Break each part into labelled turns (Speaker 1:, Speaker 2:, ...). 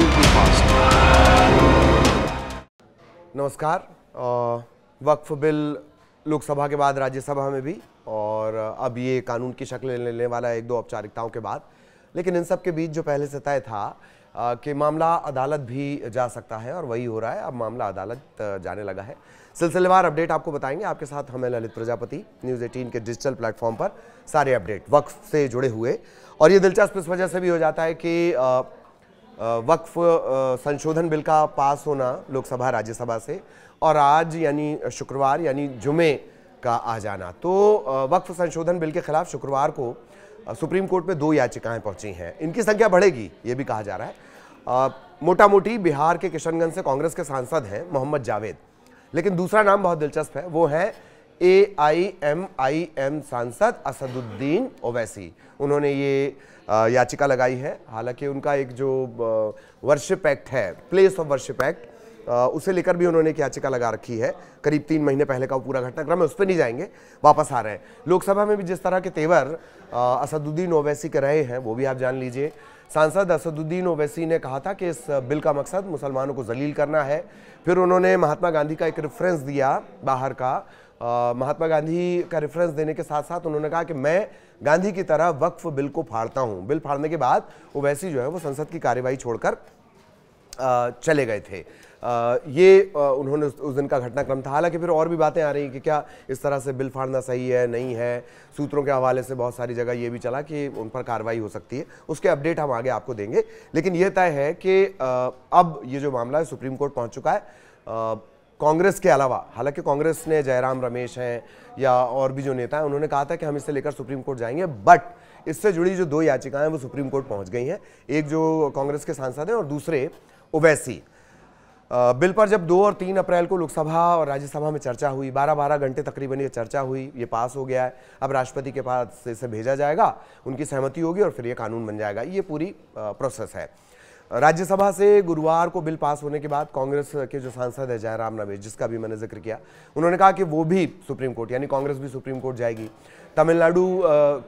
Speaker 1: बिल्कुल फास्ट।
Speaker 2: नमस्कार। वक्फ बिल लोकसभा के बाद राज्यसभा में भी, और अब ये कानून की शक्ल लेने वाला है एक दो औपचारिकताओं के बाद। लेकिन इन सब के बीच जो पहले से तय था कि मामला अदालत भी जा सकता है, और वही हो रहा है। अब मामला अदालत जाने लगा है। सिलसिलेवार अपडेट आपको बताएंगे। आपके साथ हमें ललित प्रजापति, न्यूज़ 18 के डिजिटल प्लेटफॉर्म पर सारे अपडेट वक्फ से जुड़े हुए। और ये दिलचस्प इस वजह से भी हो जाता है कि वक्फ संशोधन बिल का पास होना लोकसभा राज्यसभा से, और आज यानी शुक्रवार यानी जुमे का आ जाना। तो वक्फ संशोधन बिल के खिलाफ शुक्रवार को सुप्रीम कोर्ट में 2 याचिकाएं पहुंची हैं। इनकी संख्या बढ़ेगी ये भी कहा जा रहा है। मोटा मोटी बिहार के किशनगंज से कांग्रेस के सांसद हैं मोहम्मद जावेद, लेकिन दूसरा नाम बहुत दिलचस्प है, वो है AIMIM सांसद असदुद्दीन ओवैसी। उन्होंने ये याचिका लगाई है। हालांकि उनका एक जो वर्शिप एक्ट है, प्लेस ऑफ वर्शिप एक्ट, उसे लेकर भी उन्होंने एक याचिका लगा रखी है। करीब 3 महीने पहले का वो पूरा घटनाक्रम है, उस पर नहीं जाएंगे, वापस आ रहे हैं। लोकसभा में भी जिस तरह के तेवर असदुद्दीन ओवैसी के रहे हैं वो भी आप जान लीजिए। सांसद असदुद्दीन ओवैसी ने कहा था कि इस बिल का मकसद मुसलमानों को जलील करना है। फिर उन्होंने महात्मा गांधी का एक रेफरेंस दिया बाहर का। महात्मा गांधी का रेफरेंस देने के साथ साथ उन्होंने कहा कि मैं गांधी की तरह वक्फ बिल को फाड़ता हूं। बिल फाड़ने के बाद ओवैसी जो है वो संसद की कार्यवाही छोड़कर चले गए थे। ये उन्होंने उस दिन का घटनाक्रम था। हालांकि फिर और भी बातें आ रही कि क्या इस तरह से बिल फाड़ना सही है, नहीं है। सूत्रों के हवाले से बहुत सारी जगह ये भी चला कि उन पर कार्रवाई हो सकती है। उसके अपडेट हम आगे आपको देंगे। लेकिन यह तय है कि अब ये जो मामला है सुप्रीम कोर्ट पहुंच चुका है। कांग्रेस के अलावा, हालांकि कांग्रेस ने जयराम रमेश हैं या और भी जो नेता हैं, उन्होंने कहा था कि हम इसे लेकर सुप्रीम कोर्ट जाएंगे, बट इससे जुड़ी जो 2 याचिकाएं वो सुप्रीम कोर्ट पहुंच गई हैं। एक जो कांग्रेस के सांसद हैं और दूसरे ओवैसी। बिल पर जब 2 और 3 अप्रैल को लोकसभा और राज्यसभा में चर्चा हुई, 12-12 घंटे तकरीबन ये चर्चा हुई, ये पास हो गया है। अब राष्ट्रपति के पास इसे भेजा जाएगा, उनकी सहमति होगी और फिर ये कानून बन जाएगा। ये पूरी प्रोसेस है। राज्यसभा से गुरुवार को बिल पास होने के बाद कांग्रेस के जो सांसद है जयराम रमेश, जिसका भी मैंने जिक्र किया, उन्होंने कहा कि वो भी सुप्रीम कोर्ट, यानी कांग्रेस भी सुप्रीम कोर्ट जाएगी। तमिलनाडु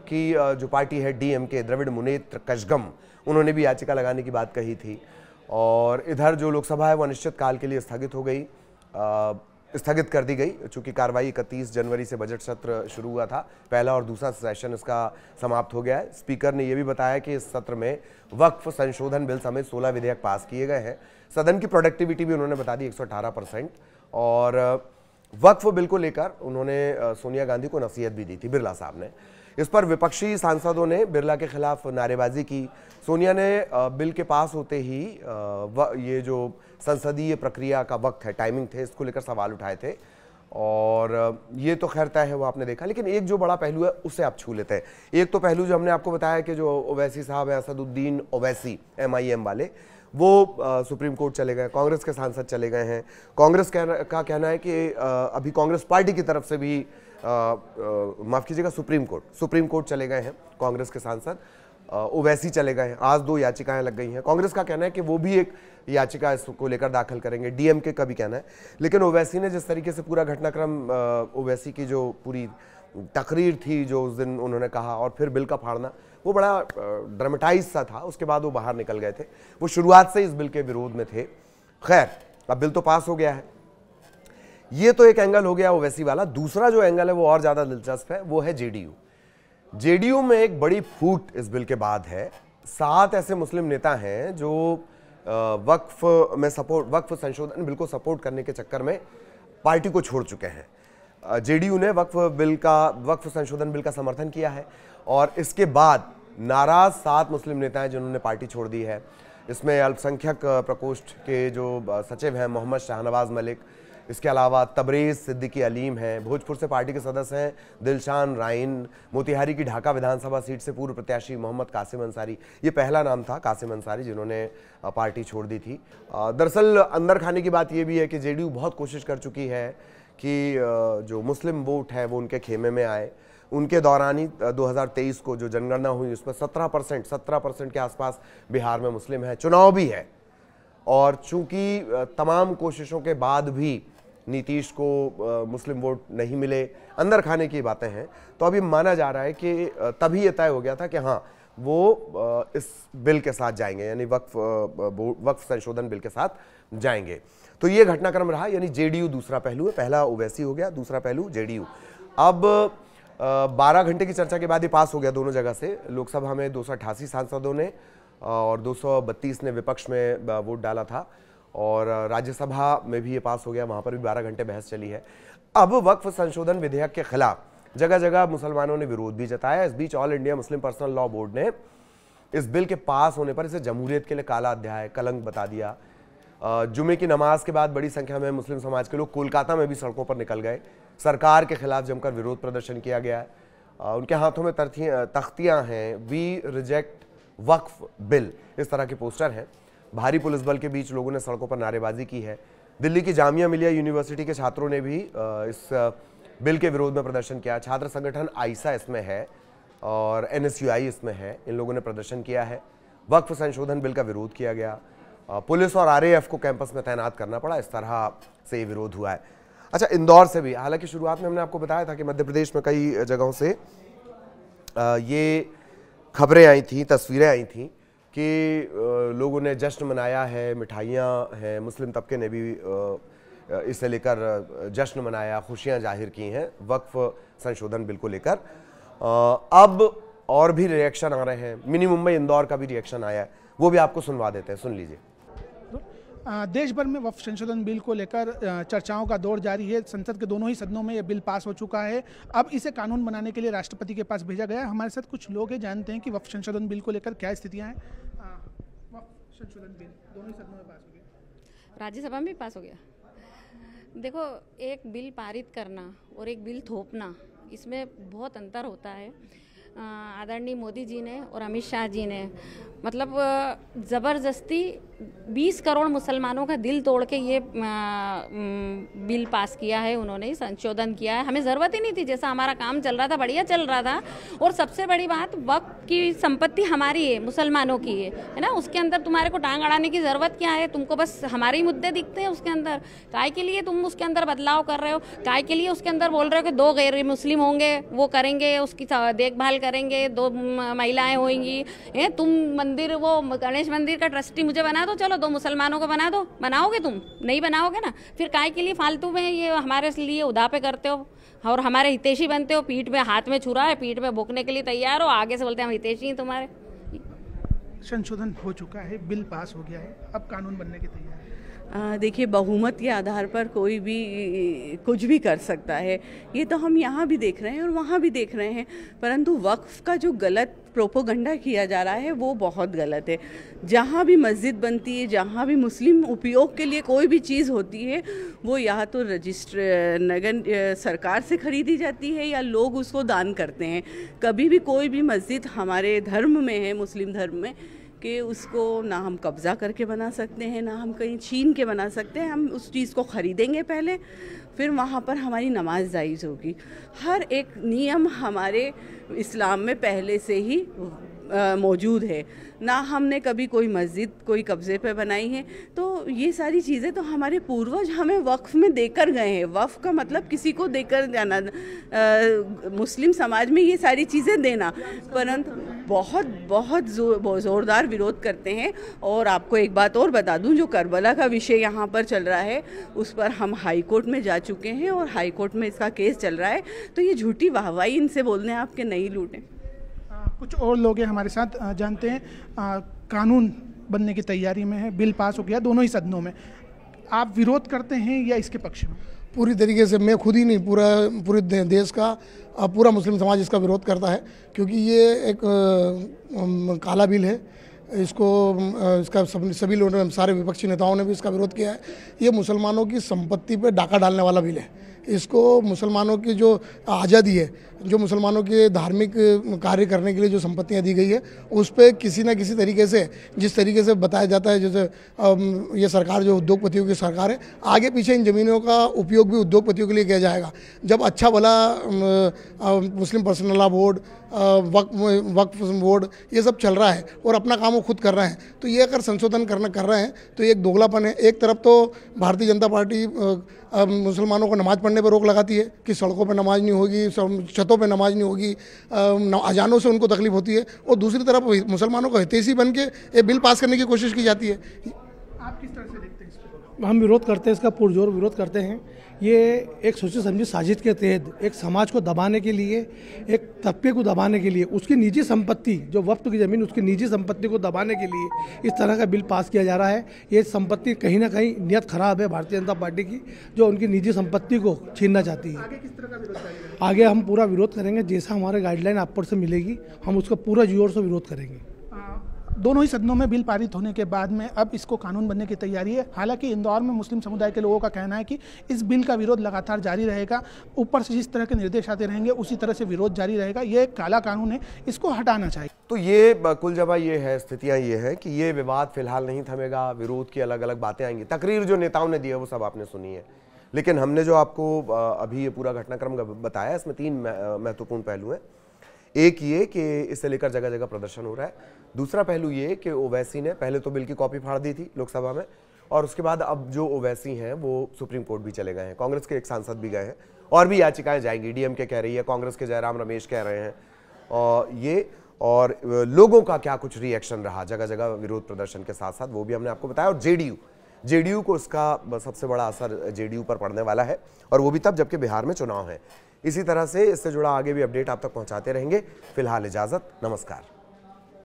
Speaker 2: की जो पार्टी है DMK, द्रविड़ मुनेत्र कजगम, उन्होंने भी याचिका लगाने की बात कही थी। और इधर जो लोकसभा है वो अनिश्चित काल के लिए स्थगित हो गई, स्थगित कर दी गई, चूंकि कार्रवाई 31 जनवरी से बजट सत्र शुरू हुआ था। पहला और दूसरा सेशन इसका समाप्त हो गया है। स्पीकर ने यह भी बताया कि इस सत्र में वक्फ संशोधन बिल समेत 16 विधेयक पास किए गए हैं। सदन की प्रोडक्टिविटी भी उन्होंने बता दी 118%। और वक्फ बिल को लेकर उन्होंने सोनिया गांधी को नसीहत भी दी थी, बिरला साहब ने। इस पर विपक्षी सांसदों ने बिरला के खिलाफ नारेबाजी की। सोनिया ने बिल के पास होते ही ये जो संसदीय प्रक्रिया का वक्त है, टाइमिंग थे, इसको लेकर सवाल उठाए थे। और ये तो खैर तय है, वो आपने देखा। लेकिन एक जो बड़ा पहलू है उससे आप छू लेते हैं। एक तो पहलू जो हमने आपको बताया कि जो ओवैसी साहब है, असदुद्दीन ओवैसी MIM वाले, वो सुप्रीम कोर्ट चले गए। कांग्रेस के सांसद चले गए हैं। कांग्रेस का कहना है कि अभी कांग्रेस पार्टी की तरफ से भी माफ कीजिएगा, सुप्रीम कोर्ट चले गए हैं कांग्रेस के सांसद। ओवैसी चले गए हैं। आज 2 याचिकाएं लग गई हैं। कांग्रेस का कहना है कि वो भी एक याचिका इसको लेकर दाखिल करेंगे। DMK का भी कहना है। लेकिन ओवैसी ने जिस तरीके से पूरा घटनाक्रम, ओवैसी की जो पूरी तकरीर थी जो उस दिन उन्होंने कहा, और फिर बिल का फाड़ना, वो बड़ा ड्रामेटाइज सा था। उसके बाद वो बाहर निकल गए थे। वो शुरुआत से इस बिल के विरोध में थे। खैर, अब बिल तो पास हो गया है। ये तो एक एंगल हो गया ओवैसी वाला। दूसरा जो एंगल है वो और ज्यादा दिलचस्प है, वो है JDU में एक बड़ी फूट इस बिल के बाद है। 7 ऐसे मुस्लिम नेता हैं जो वक्फ संशोधन बिल को सपोर्ट करने के चक्कर में पार्टी को छोड़ चुके हैं। JDU ने वक्फ संशोधन बिल का समर्थन किया है, और इसके बाद नाराज 7 मुस्लिम नेता हैं जिन्होंने पार्टी छोड़ दी है। इसमें अल्पसंख्यक प्रकोष्ठ के जो सचिव हैं मोहम्मद शाहनवाज मलिक, इसके अलावा तबरेज सिद्दीकी अलीम हैं, भोजपुर से पार्टी के सदस्य हैं दिलशान राइन, मोतिहारी की ढाका विधानसभा सीट से पूर्व प्रत्याशी मोहम्मद कासिम अंसारी। ये पहला नाम था, कासिम अंसारी, जिन्होंने पार्टी छोड़ दी थी। दरअसल अंदर खाने की बात यह भी है कि JDU बहुत कोशिश कर चुकी है कि जो मुस्लिम वोट है वो उनके खेमे में आए। उनके दौरान ही 2023 को जो जनगणना हुई उसमें 17% के आसपास बिहार में मुस्लिम है। चुनाव भी है, और चूंकि तमाम कोशिशों के बाद भी नीतीश को मुस्लिम वोट नहीं मिले, अंदर खाने की बातें हैं, तो अभी माना जा रहा है कि तभी ये तय हो गया था कि हाँ, वो इस बिल के साथ जाएंगे, यानी वक्फ संशोधन बिल के साथ जाएंगे। तो ये घटनाक्रम रहा, यानी जेडीयू दूसरा पहलू है, पहला ओवैसी हो गया, दूसरा पहलू जेडीयू। अब 12 घंटे की चर्चा के बाद ये पास हो गया दोनों जगह से। लोकसभा में 288 सांसदों ने और 232 ने विपक्ष में वोट डाला था, और राज्यसभा में भी ये पास हो गया, वहां पर भी 12 घंटे बहस चली है। अब वक्फ संशोधन विधेयक के खिलाफ जगह जगह मुसलमानों ने विरोध भी जताया। इस बीच all India Muslim personal law board ने इस बिल के पास होने पर इसे जमहूरियत के लिए काला अध्याय, कलंक बता दिया। जुमे की नमाज के बाद बड़ी संख्या में मुस्लिम समाज के लोग कोलकाता में भी सड़कों पर निकल गए। सरकार के खिलाफ जमकर विरोध प्रदर्शन किया गया है। उनके हाथों में तख्तियां हैं, वी रिजेक्ट वक्फ बिल, इस तरह के पोस्टर हैं। भारी पुलिस बल के बीच लोगों ने सड़कों पर नारेबाजी की है। दिल्ली की जामिया मिलिया यूनिवर्सिटी के छात्रों ने भी इस बिल के विरोध में प्रदर्शन किया। छात्र संगठन आइसा इसमें है और एनएसयूआई इसमें है, इन लोगों ने प्रदर्शन किया है। वक्फ संशोधन बिल का विरोध किया गया। पुलिस और आरएएफ को कैंपस में तैनात करना पड़ा, इस तरह से ये विरोध हुआ है। अच्छा, इंदौर से भी, हालांकि शुरुआत में हमने आपको बताया था कि मध्य प्रदेश में कई जगहों से ये खबरें आई थी, तस्वीरें आई थी कि लोगों ने जश्न मनाया है, मिठाइयाँ हैं, मुस्लिम तबके ने भी इसे लेकर जश्न मनाया, खुशियाँ जाहिर की हैं वक्फ संशोधन बिल को लेकर। अब और भी रिएक्शन आ रहे हैं। मिनी मुंबई इंदौर का भी रिएक्शन आया है, वो भी आपको सुनवा देते हैं, सुन लीजिए।
Speaker 1: देश भर में वक्फ संशोधन बिल को लेकर चर्चाओं का दौर जारी है। संसद के दोनों ही सदनों में यह बिल पास हो चुका है। अब इसे कानून बनाने के लिए राष्ट्रपति के पास भेजा गया है। हमारे साथ कुछ लोग हैं, जानते हैं कि वक्फ संशोधन बिल को लेकर क्या स्थितियां हैं। वक्फ संशोधन बिल दोनों ही सदनों में पास हो गया,
Speaker 3: राज्यसभा में भी पास हो गया। देखो, एक बिल पारित करना और एक बिल थोपना, इसमें बहुत अंतर होता है। आदरणीय मोदी जी ने और अमित शाह जी ने मतलब ज़बरदस्ती 20 करोड़ मुसलमानों का दिल तोड़ के ये बिल पास किया है, उन्होंने संशोधन किया है। हमें ज़रूरत ही नहीं थी, जैसा हमारा काम चल रहा था बढ़िया चल रहा था। और सबसे बड़ी बात, वक्फ की संपत्ति हमारी है, मुसलमानों की है ना। उसके अंदर तुम्हारे को टांग अड़ाने की ज़रूरत क्या है? तुमको बस हमारे ही मुद्दे दिखते हैं उसके अंदर। काय के लिए तुम उसके अंदर बदलाव कर रहे हो? काय के लिए उसके अंदर बोल रहे हो कि 2 गैर मुस्लिम होंगे, वो करेंगे, उसकी देखभाल करेंगे, 2 महिलाएं होंगी। तुम मंदिर, वो गणेश मंदिर का ट्रस्टी मुझे बना दो, चलो 2 मुसलमानों को बना दो। बनाओगे? तुम नहीं बनाओगे ना। फिर काय के लिए फालतू में ये हमारे लिए उदापे करते हो और हमारे हितैषी बनते हो? पीठ में हाथ में छुरा है, पीठ में भोंकने के लिए तैयार हो, आगे से बोलते हैं हम हितैषी हैं तुम्हारे।
Speaker 1: संशोधन हो चुका है, बिल पास हो गया है, अब कानून बनने की तैयारी।
Speaker 4: देखिए, बहुमत के आधार पर कोई भी कुछ भी कर सकता है, ये तो हम यहाँ भी देख रहे हैं और वहाँ भी देख रहे हैं। परंतु वक्फ का जो गलत प्रोपोगंडा किया जा रहा है वो बहुत गलत है। जहाँ भी मस्जिद बनती है, जहाँ भी मुस्लिम उपयोग के लिए कोई भी चीज़ होती है, वो या तो नगर सरकार से खरीदी जाती है या लोग उसको दान करते हैं। कभी भी कोई भी मस्जिद हमारे धर्म में है, मुस्लिम धर्म में, कि उसको ना हम कब्ज़ा करके बना सकते हैं, ना हम कहीं छीन के बना सकते हैं। हम उस चीज़ को ख़रीदेंगे पहले, फिर वहाँ पर हमारी नमाज जायज़ होगी। हर एक नियम हमारे इस्लाम में पहले से ही मौजूद है। ना हमने कभी कोई मस्जिद कोई कब्ज़े पे बनाई है। तो ये सारी चीज़ें तो हमारे पूर्वज हमें वक्फ में देकर गए हैं। वक्फ का मतलब किसी को देकर जाना, मुस्लिम समाज में ये सारी चीज़ें देना। परंतु बहुत बहुत ज़ोरदार विरोध करते हैं। और आपको एक बात और बता दूं, जो करबला का विषय यहाँ पर चल रहा है, उस पर हम हाई कोर्ट में जा चुके हैं और हाई कोर्ट में इसका केस चल रहा है। तो ये झूठी वाहवाही इनसे बोलने हैं आपके नहीं लूटें।
Speaker 1: कुछ और लोग हैं हमारे साथ, जानते हैं कानून बनने की तैयारी में है, बिल पास हो गया दोनों ही सदनों में। आप विरोध करते हैं या इसके पक्ष में?
Speaker 5: पूरी तरीके से, मैं खुद ही नहीं, पूरे देश का पूरा मुस्लिम समाज इसका विरोध करता है, क्योंकि ये एक काला बिल है। इसका सभी लोगों ने, सारे विपक्षी नेताओं ने भी इसका विरोध किया है। ये मुसलमानों की संपत्ति पे डाका डालने वाला बिल है। इसको मुसलमानों की जो आज़ादी है, जो मुसलमानों के धार्मिक कार्य करने के लिए जो संपत्तियां दी गई है, उस पर किसी न किसी तरीके से, जिस तरीके से बताया जाता है, जैसे ये सरकार जो उद्योगपतियों की सरकार है, आगे पीछे इन ज़मीनों का उपयोग भी उद्योगपतियों के लिए किया जाएगा। जब अच्छा भला मुस्लिम पर्सनल लॉ बोर्ड वक्फ बोर्ड, ये सब चल रहा है और अपना काम वो खुद कर रहे हैं। तो ये अगर संशोधन कर रहे हैं तो ये एक दोगलापन है। एक तरफ तो भारतीय जनता पार्टी मुसलमानों को नमाज़ पढ़ने पर रोक लगाती है कि सड़कों पर नमाज नहीं होगी, छतों पर नमाज नहीं होगी, अजानों से उनको तकलीफ होती है, और दूसरी तरफ मुसलमानों को हितैषी बन के ये बिल पास करने की कोशिश की जाती है।
Speaker 1: आप किस तरह से देखते हैं इसको?
Speaker 6: हम विरोध करते हैं, इसका पुरजोर विरोध करते हैं। ये एक सोची समझी साजिश के तहत एक समाज को दबाने के लिए, एक तबके को दबाने के लिए, उसकी निजी संपत्ति जो वक्फ की ज़मीन, उसकी निजी संपत्ति को दबाने के लिए इस तरह का बिल पास किया जा रहा है। ये संपत्ति कहीं ना कहीं नियत खराब है भारतीय जनता पार्टी की, जो उनकी निजी संपत्ति को छीनना चाहती है।
Speaker 1: आगे किस तरह का विरोध जारी रहेगा?
Speaker 6: आगे हम पूरा विरोध करेंगे, जैसा हमारे गाइडलाइन आप पर से मिलेगी हम उसका पूरा जोर से विरोध करेंगे।
Speaker 1: दोनों ही सदनों में बिल पारित होने के बाद में अब इसको कानून बनने की तैयारी है। हालांकि इंदौर में मुस्लिम समुदाय के लोगों का कहना है कि इस बिल का विरोध लगातार जारी रहेगा। ऊपर से जिस तरह के निर्देश आते रहेंगे उसी तरह से विरोध जारी रहेगा। ये एक काला कानून है, इसको हटाना चाहिए।
Speaker 2: तो ये कुल जगह ये है, स्थितियां ये है कि ये विवाद फिलहाल नहीं थमेगा, विरोध की अलग अलग बातें आएंगी। तकरीर जो नेताओं ने दी है वो सब आपने सुनी है, लेकिन हमने जो आपको अभी ये पूरा घटनाक्रम बताया, इसमें 3 महत्वपूर्ण पहलू हैं। एक ये कि इससे लेकर जगह जगह प्रदर्शन हो रहा है। दूसरा पहलू ये कि ओवैसी ने पहले तो बिल की कॉपी फाड़ दी थी लोकसभा में, और उसके बाद अब जो ओवैसी हैं वो सुप्रीम कोर्ट भी चले गए हैं, कांग्रेस के एक सांसद भी गए हैं, और भी याचिकाएं जाएंगी। डीएमके कह रही है, कांग्रेस के जयराम रमेश कह रहे हैं, और लोगों का क्या कुछ रिएक्शन रहा जगह जगह विरोध प्रदर्शन के साथ साथ, वो भी हमने आपको बताया। और जेडीयू को इसका सबसे बड़ा असर जेडीयू पर पड़ने वाला है, और वो भी तब जबकि बिहार में चुनाव है। इसी तरह से इससे जुड़ा आगे भी अपडेट आप तक पहुंचाते रहेंगे। फिलहाल इजाजत, नमस्कार।